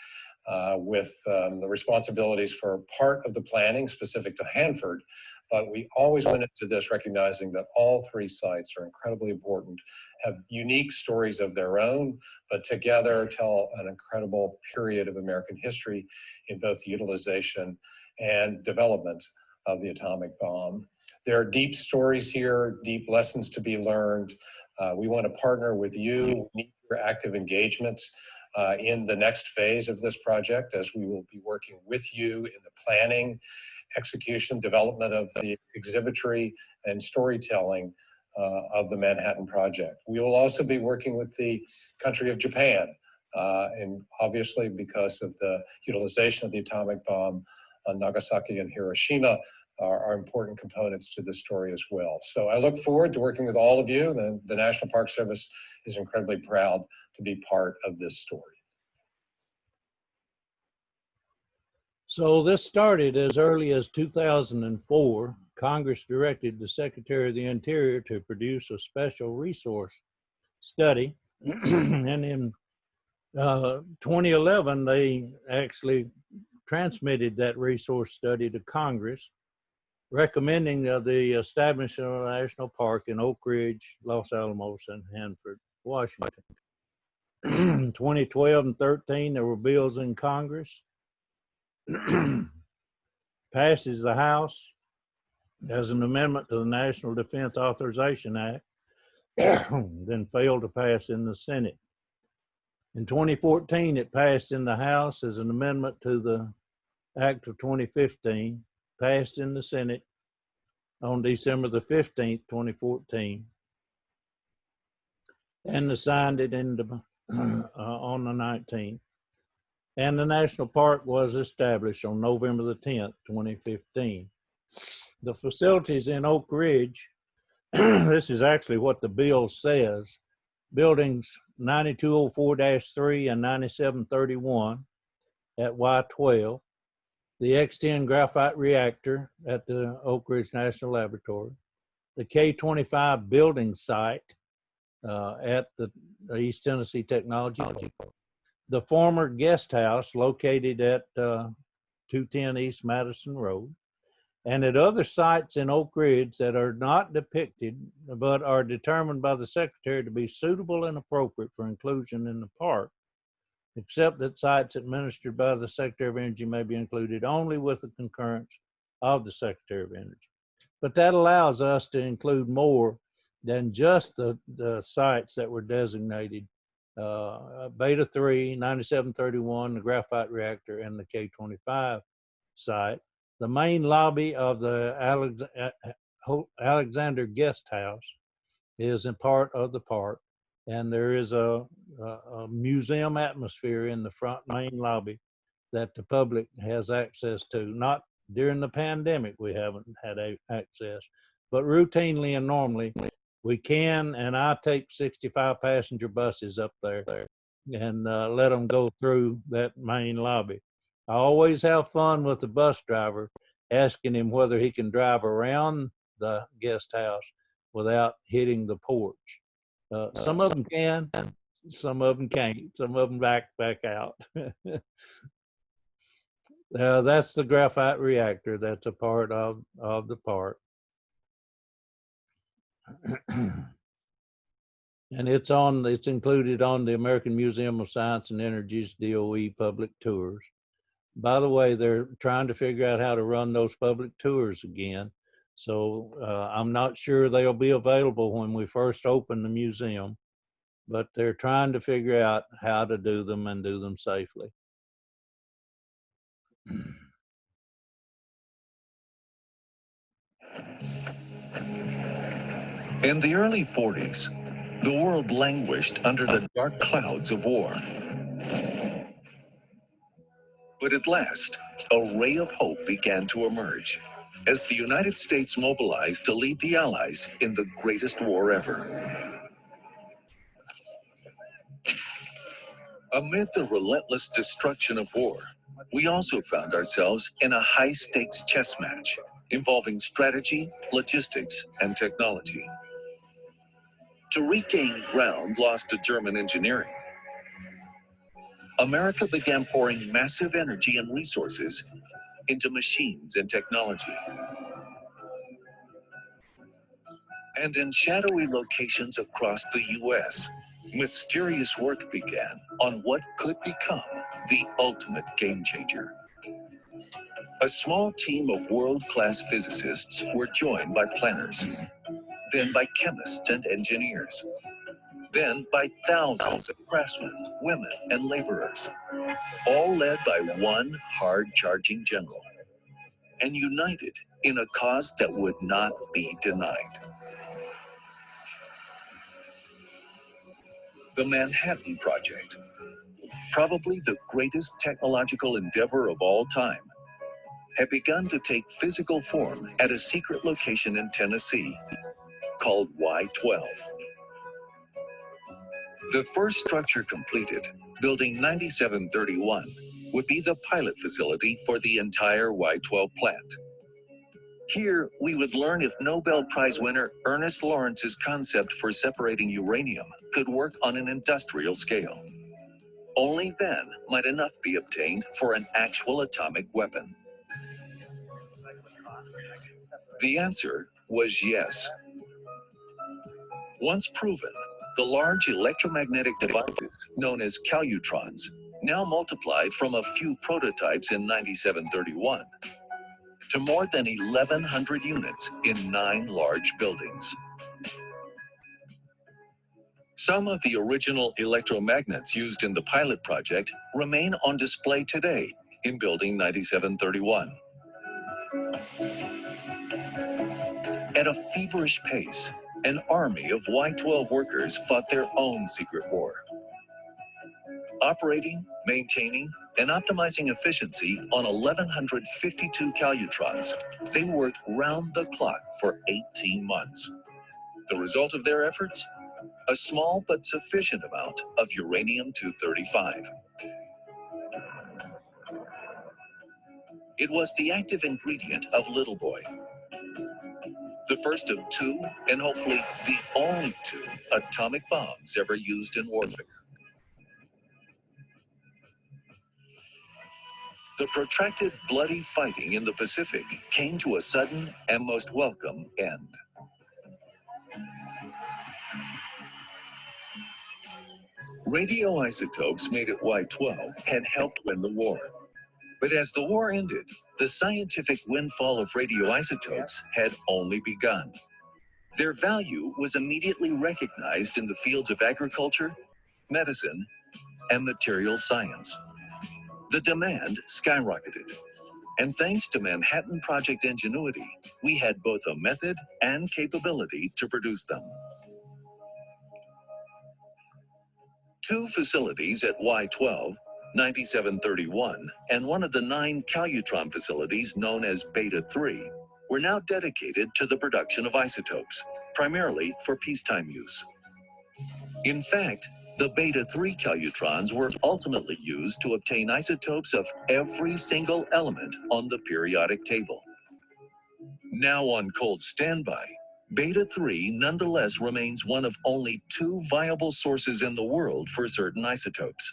with the responsibilities for part of the planning specific to Hanford. But we always went into this recognizing that all three sites are incredibly important, have unique stories of their own, but together tell an incredible period of American history in both the utilization and development of the atomic bomb. There are deep stories here, deep lessons to be learned. We want to partner with you, we need your active engagement in the next phase of this project, as we will be working with you in the planning, execution, development of the exhibitry and storytelling of the Manhattan Project. We will also be working with the country of Japan, and obviously because of the utilization of the atomic bomb on Nagasaki and Hiroshima are important components to this story as well. So I look forward to working with all of you. The National Park Service is incredibly proud to be part of this story. So this started as early as 2004. Congress directed the Secretary of the Interior to produce a special resource study. And in 2011, they actually transmitted that resource study to Congress, recommending the establishment of a national park in Oak Ridge, Los Alamos, and Hanford, Washington. 2012 and 13, there were bills in Congress. Passes the House as an amendment to the National Defense Authorization Act, then failed to pass in the Senate. In 2014, it passed in the House as an amendment to the Act of 2015, passed in the Senate on December the 15th, 2014, and signed it on the 19th. And the national park was established on November the 10th, 2015. The facilities in Oak Ridge, this is actually what the bill says, buildings 9204-3 and 9731 at Y12, the X10 Graphite Reactor at the Oak Ridge National Laboratory, the K25 building site at the East Tennessee Technology Park, the former guest house located at 210 East Madison Road, and at other sites in Oak Ridge that are not depicted but are determined by the Secretary to be suitable and appropriate for inclusion in the park, except that sites administered by the Secretary of Energy may be included only with the concurrence of the Secretary of Energy. But that allows us to include more than just the sites that were designated, Beta 3, 9731, the Graphite Reactor, and the K25 site. The main lobby of the Alexander Guest House is in part of the park, and there is a museum atmosphere in the front main lobby that the public has access to. Not during the pandemic, we haven't had access, but routinely and normally we can, and I take 65 passenger buses up there and let them go through that main lobby. I always have fun with the bus driver, asking him whether he can drive around the guest house without hitting the porch. Some of them can, Some of them can't. Some of them back out. That's the graphite reactor. That's a part of the park. And it's included on the American Museum of Science and Energy's DOE public tours. By the way, they're trying to figure out how to run those public tours again. So I'm not sure they'll be available when we first open the museum, but they're trying to figure out how to do them and do them safely. In the early 40s, the world languished under the dark clouds of war. But at last, a ray of hope began to emerge as the United States mobilized to lead the Allies in the greatest war ever. Amid the relentless destruction of war, we also found ourselves in a high-stakes chess match involving strategy, logistics, and technology. To regain ground lost to German engineering, America began pouring massive energy and resources into machines and technology. And in shadowy locations across the U.S., mysterious work began on what could become the ultimate game changer. A small team of world-class physicists were joined by planners, then by chemists and engineers, then by thousands of craftsmen, women, and laborers, all led by one hard-charging general, and united in a cause that would not be denied. The Manhattan Project, probably the greatest technological endeavor of all time, had begun to take physical form at a secret location in Tennessee called Y-12. The first structure completed, Building 9731, would be the pilot facility for the entire Y-12 plant. Here, we would learn if Nobel Prize winner Ernest Lawrence's concept for separating uranium could work on an industrial scale. Only then might enough be obtained for an actual atomic weapon. The answer was yes. Once proven, the large electromagnetic devices known as calutrons now multiplied from a few prototypes in 9731 to more than 1,100 units in 9 large buildings. Some of the original electromagnets used in the pilot project remain on display today in Building 9731. At a feverish pace, an army of Y-12 workers fought their own secret war. Operating, maintaining, and optimizing efficiency on 1,152 calutrons, they worked round the clock for 18 months. The result of their efforts? A small but sufficient amount of uranium-235. It was the active ingredient of Little Boy. The first of 2, and hopefully the only 2, atomic bombs ever used in warfare. The protracted bloody fighting in the Pacific came to a sudden and most welcome end. Radioisotopes made at Y-12 had helped win the war. But as the war ended, the scientific windfall of radioisotopes had only begun. Their value was immediately recognized in the fields of agriculture, medicine, and material science. The demand skyrocketed. And thanks to Manhattan Project ingenuity, we had both a method and capability to produce them. 2 facilities at Y-12, 9731, and one of the 9 calutron facilities known as Beta 3 were now dedicated to the production of isotopes, primarily for peacetime use. In fact, the Beta 3 calutrons were ultimately used to obtain isotopes of every single element on the periodic table. Now on cold standby, Beta 3 nonetheless remains one of only 2 viable sources in the world for certain isotopes.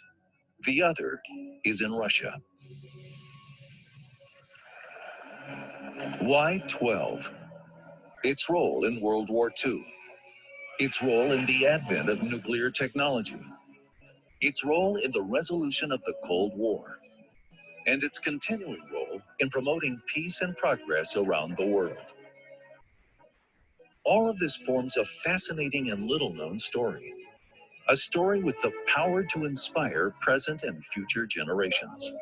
The other is in Russia. Y-12. Its role in World War II. Its role in the advent of nuclear technology. Its role in the resolution of the Cold War. And its continuing role in promoting peace and progress around the world. All of this forms a fascinating and little-known story. A story with the power to inspire present and future generations.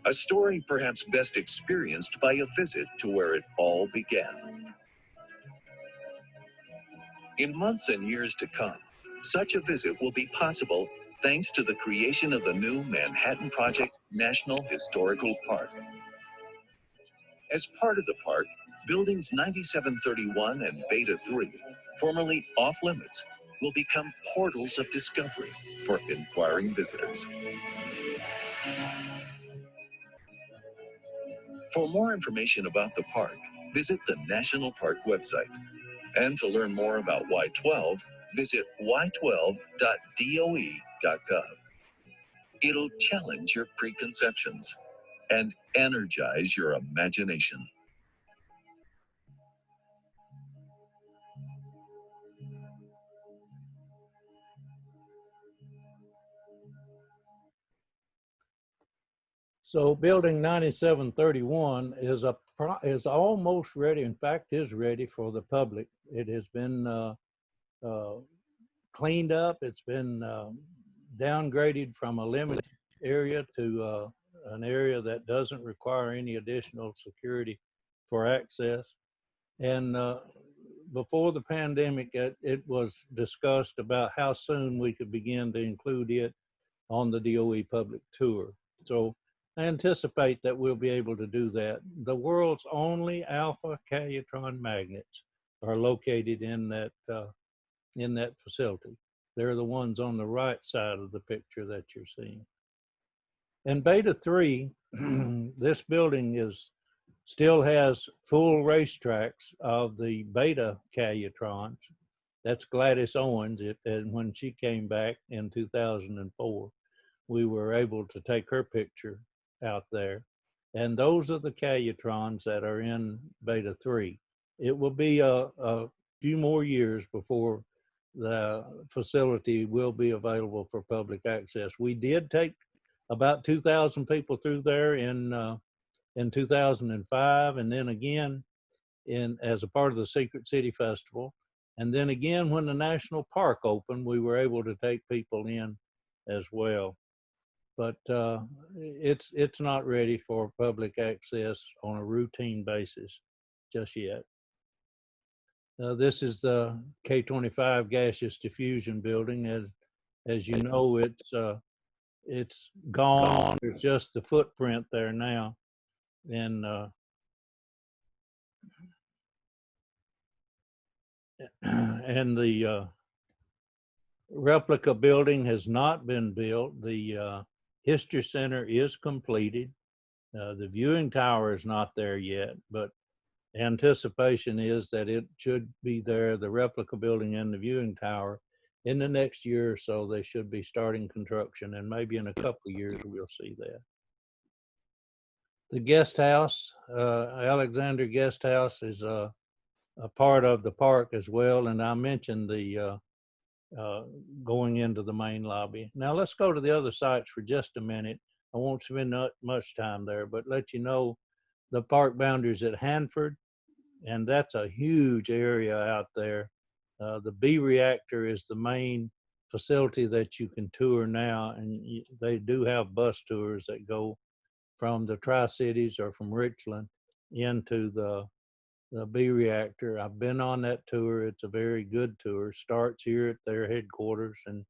A story perhaps best experienced by a visit to where it all began. In months and years to come, such a visit will be possible thanks to the creation of the new Manhattan Project National Historical Park. As part of the park, buildings 9731 and Beta 3, formerly off limits, will become portals of discovery for inquiring visitors. For more information about the park, visit the National Park website. And to learn more about Y-12, visit y12.doe.gov. It'll challenge your preconceptions and energize your imagination. So building 9731 is almost ready. In fact, is ready for the public. It has been cleaned up. It's been downgraded from a limited area to an area that doesn't require any additional security for access. And before the pandemic, it was discussed about how soon we could begin to include it on the DOE public tour. So I anticipate that we'll be able to do that. The world's only alpha calutron magnets are located in that facility. They're the ones on the right side of the picture that you're seeing. And Beta 3, this building still has full racetracks of the beta calutrons. That's Gladys Owens. And when she came back in 2004, we were able to take her picture out there. And those are the calutrons that are in Beta 3. It will be a few more years before the facility will be available for public access. We did take about 2,000 people through there in 2005, and then again as a part of the Secret City Festival. And then again, when the national park opened, we were able to take people in as well. But it's not ready for public access on a routine basis just yet. This is the K25 gaseous diffusion building. As you know, it's gone. There's just the footprint there now. And the replica building has not been built. The History Center is completed. The viewing tower is not there yet, but anticipation is that it should be there, the replica building and the viewing tower, in the next year or so. They should be starting construction, and maybe in a couple of years we'll see that. The guest house, Alexander Guest House, is a part of the park as well, and I mentioned the going into the main lobby. Now let's go to the other sites for just a minute. I won't spend much time there, but let you know the park boundaries at Hanford, and that's a huge area out there. The B Reactor is the main facility that you can tour now, and they do have bus tours that go from the Tri-Cities or from Richland into the B Reactor. I've been on that tour. It's a very good tour. Starts here at their headquarters and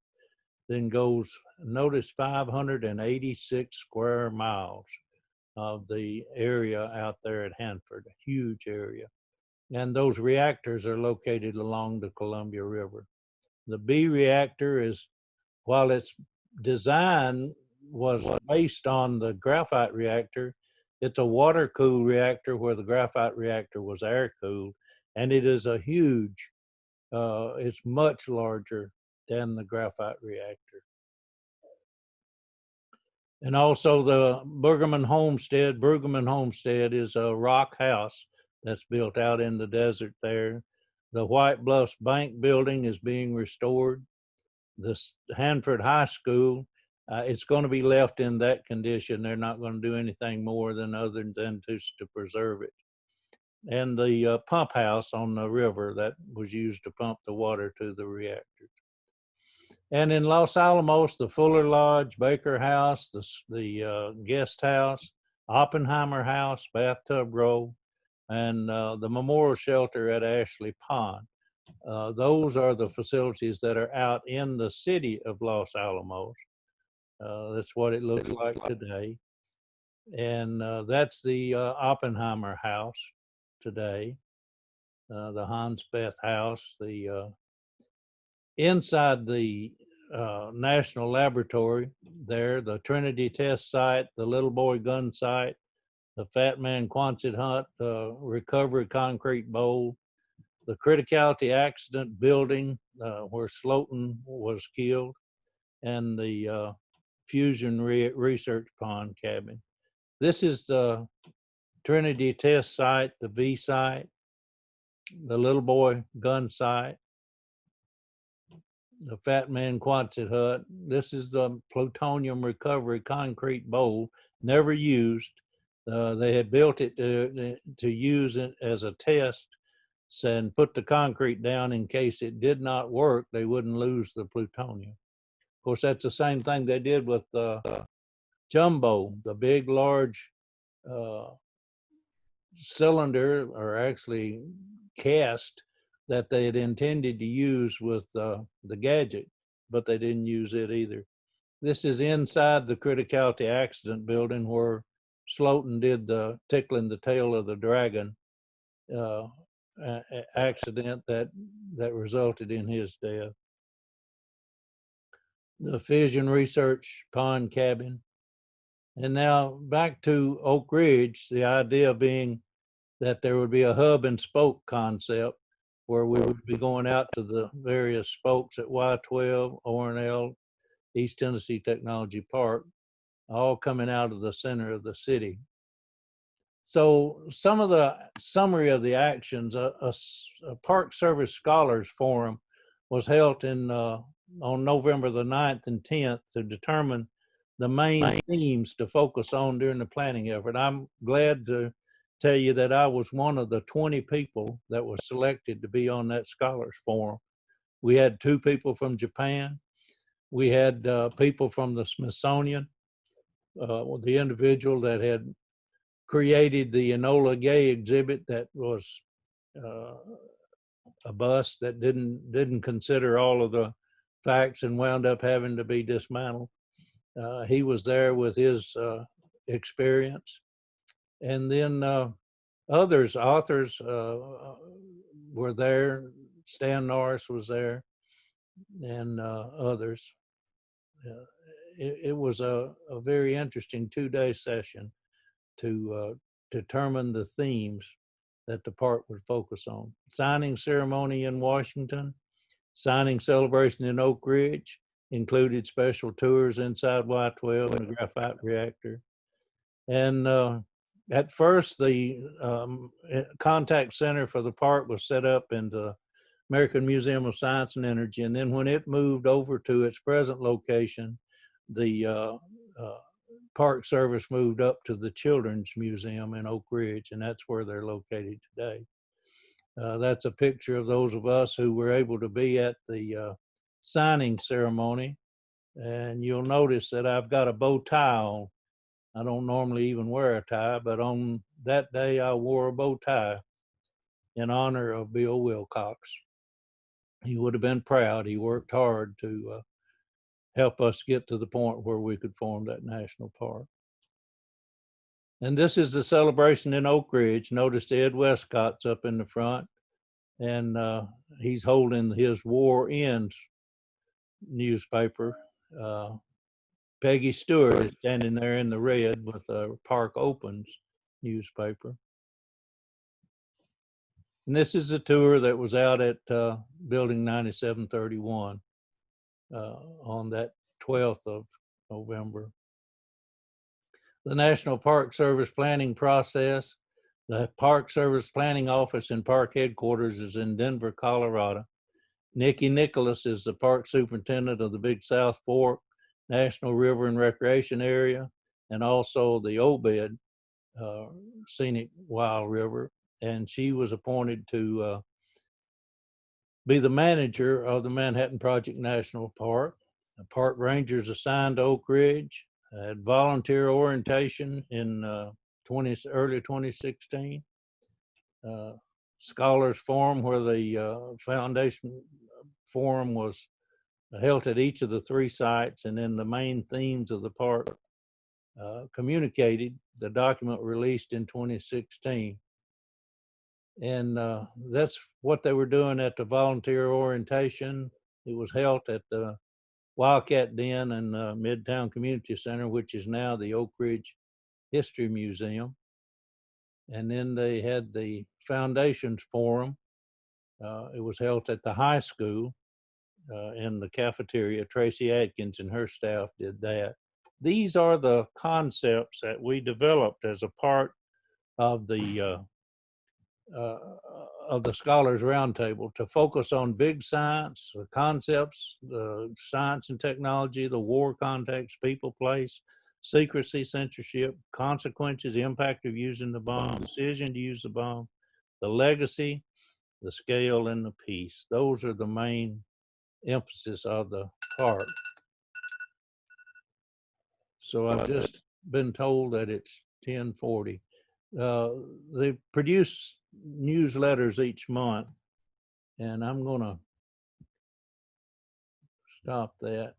then goes, notice 586 square miles of the area out there at Hanford, a huge area. And those reactors are located along the Columbia River. The B Reactor is, while its design was based on the graphite reactor, it's a water-cooled reactor where the graphite reactor was air-cooled. and it is a huge, it's much larger than the graphite reactor. And also the Brueggemann Homestead is a rock house that's built out in the desert there. The White Bluffs Bank building is being restored. The Hanford High School, it's going to be left in that condition. They're not going to do anything more than other than to preserve it. And the pump house on the river that was used to pump the water to the reactors. And in Los Alamos, the Fuller Lodge, Baker House, the Guest House, Oppenheimer House, Bathtub Row, and the Memorial Shelter at Ashley Pond. Those are the facilities that are out in the city of Los Alamos. That's what it looks like today. And that's the Oppenheimer House today, the Hans Beth House, the inside the National Laboratory there, the Trinity Test Site, the Little Boy Gun Site, the Fat Man Quonset Hut, the Recovery Concrete Bowl, the Criticality Accident Building where Slotin was killed, and the Fusion Research Pond Cabin. This is the Trinity Test Site, the V Site, the Little Boy Gun Site, the Fat Man Quonset Hut. This is the Plutonium Recovery Concrete Bowl, never used. They had built it to use it as a test and put the concrete down in case it did not work, they wouldn't lose the plutonium. Of course, that's the same thing they did with the Jumbo, the big, large cylinder, or actually cast, that they had intended to use with the gadget, but they didn't use it either. This is inside the Criticality Accident Building where Slotin did the tickling the tail of the dragon accident that resulted in his death. The Fission Research Pond Cabin. And now back to Oak Ridge, the idea being that there would be a hub and spoke concept where we would be going out to the various spokes at Y12, ORICL, East Tennessee Technology Park, all coming out of the center of the city. So some of the summary of the actions, a Park Service Scholars Forum was held on November the 9th and 10th to determine the main themes to focus on during the planning effort. I'm glad to tell you that I was one of the 20 people that was selected to be on that Scholars Forum. We had 2 people from Japan. We had people from the Smithsonian, the individual that had created the Enola Gay exhibit that was a bust that didn't consider all of the facts and wound up having to be dismantled. He was there with his experience. And then authors were there. Stan Norris was there, and others. It was a very interesting 2-day session to determine the themes that the park would focus on. Signing ceremony in Washington, signing celebration in Oak Ridge, included special tours inside Y12 and the Graphite Reactor. And at first, the contact center for the park was set up in the American Museum of Science and Energy. And then when it moved over to its present location, the Park Service moved up to the Children's Museum in Oak Ridge, and that's where they're located today. That's a picture of those of us who were able to be at the signing ceremony. And you'll notice that I've got a bow tie on. I don't normally even wear a tie, but on that day I wore a bow tie in honor of Bill Wilcox. He would have been proud. He worked hard to help us get to the point where we could form that national park. And this is the celebration in Oak Ridge. Notice Ed Westcott's up in the front, and he's holding his War Ends newspaper. Peggy Stewart is standing there in the red with a Park Opens newspaper. And this is a tour that was out at Building 9731 on that 12th of November. The National Park Service planning process. The Park Service Planning Office and Park Headquarters is in Denver, Colorado. Nikki Nicholas is the Park Superintendent of the Big South Fork National River and Recreation Area, and also the OBED, Scenic Wild River. And she was appointed to be the manager of the Manhattan Project National Park. The park rangers assigned to Oak Ridge, had volunteer orientation in early 2016. Scholars Forum, where the foundation forum was held at each of the 3 sites, and then the main themes of the park communicated. The document released in 2016. And that's what they were doing at the volunteer orientation. It was held at the Wildcat Den and Midtown Community Center, which is now the Oak Ridge History Museum. And then they had the Foundations Forum. It was held at the high school in the cafeteria. Tracy Atkins and her staff did that. These are the concepts that we developed as a part of the Scholars Roundtable, to focus on big science, the concepts, the science and technology, the war context, people, place, secrecy, censorship, consequences, the impact of using the bomb, decision to use the bomb, the legacy, the scale, and the peace. Those are the main emphasis of the park. So I've just been told that it's 10:40. They produce newsletters each month, and I'm gonna stop that.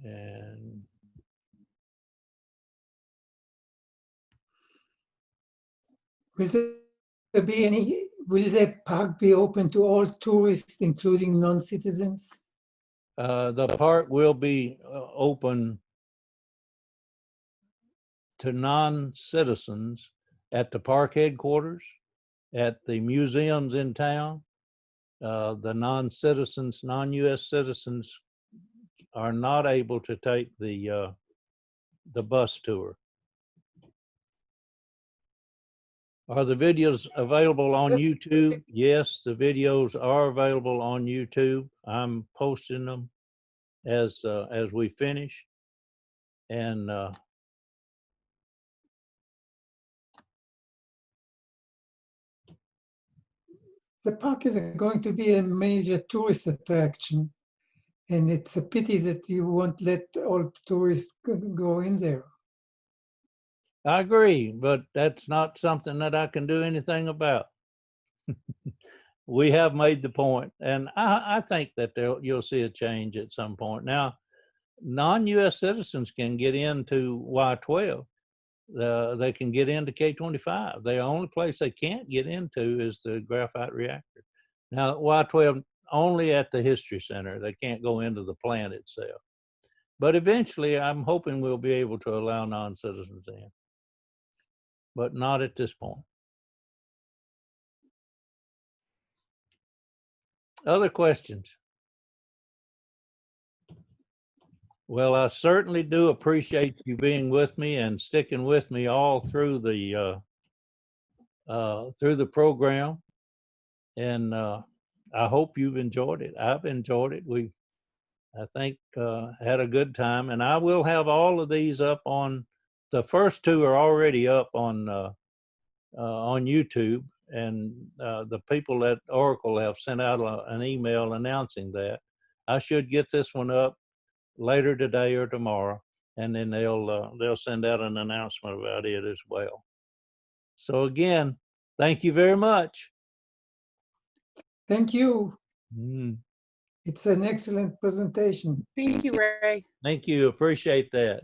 And Will the park be open to all tourists, including non-citizens? the park will be open to non-citizens at the park headquarters, at the museums in town. The non-citizens, non-U.S. citizens are not able to take the bus tour. Are the videos available on YouTube? Yes, the videos are available on YouTube. I'm posting them as we finish. And The park is going to be a major tourist attraction, and it's a pity that you won't let all tourists go in there. I agree, but that's not something that I can do anything about. We have made the point, and I think that you'll see a change at some point. Now, non-U.S. citizens can get into Y12. They can get into K25. The only place they can't get into is the Graphite Reactor. Now, Y12 only at the History Center. They can't go into the plant itself. But eventually, I'm hoping we'll be able to allow non-citizens in, but not at this point. Other questions? Well, I certainly do appreciate you being with me and sticking with me all through the program, and I hope you've enjoyed it. I've enjoyed it. I think, had a good time, and I will have all of these up on. The first 2 are already up on YouTube, and the people at Oracle have sent out an email announcing that. I should get this one up later today or tomorrow, and then they'll send out an announcement about it as well. So again, thank you very much. Thank you. Mm. It's an excellent presentation. Thank you, Ray. Thank you. Appreciate that.